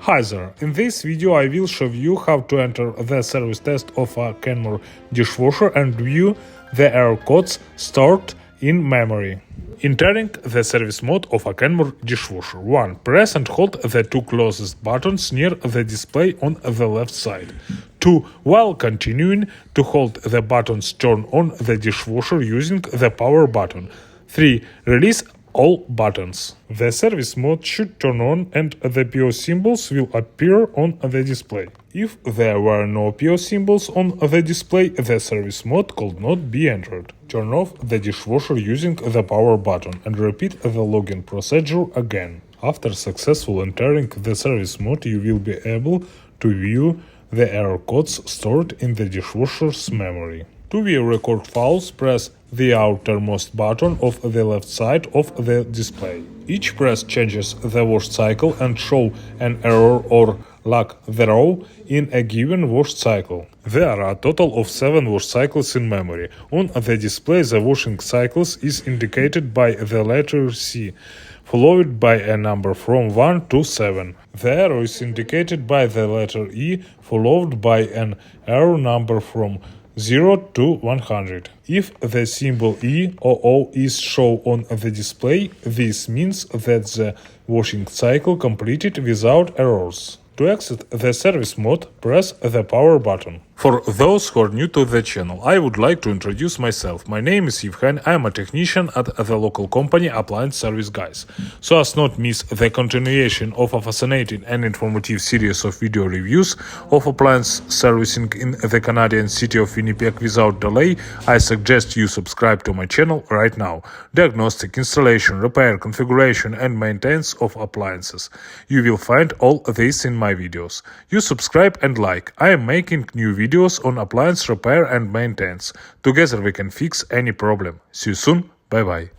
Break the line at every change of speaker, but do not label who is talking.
Hi there, in this video I will show you how to enter the service test of a Kenmore dishwasher and view the error codes stored in memory. Entering the service mode of a Kenmore dishwasher. 1. Press and hold the two closest buttons near the display on the left side. 2. While continuing to hold the buttons, turn on the dishwasher using the power button. 3. Release all buttons. The service mode should turn on and the PO symbols will appear on the display. If there were no PO symbols on the display, the service mode could not be entered. Turn off the dishwasher using the power button and repeat the login procedure again. After successful entering the service mode, you will be able to view the error codes stored in the dishwasher's memory. To view record files, press the outermost button of the left side of the display. Each press changes the wash cycle and show an error or lack thereof in a given wash cycle. There are a total of 7 wash cycles in memory. On the display, the washing cycles is indicated by the letter C, followed by a number from 1 to 7. The error is indicated by the letter E, followed by an error number from 0 to 100. If the symbol E or O is shown on the display, this means that the washing cycle completed without errors. To exit the service mode, press the power button. For those who are new to the channel, I would like to introduce myself. My name is Evgen, I am a technician at the local company Appliance Service Guys. So as not miss the continuation of a fascinating and informative series of video reviews of appliance servicing in the Canadian city of Winnipeg without delay, I suggest you subscribe to my channel right now. Diagnostic, installation, repair, configuration and maintenance of appliances. You will find all this in my videos. You subscribe and like. I am making new videos on appliance repair and maintenance. Together we can fix any problem. See you soon. Bye bye.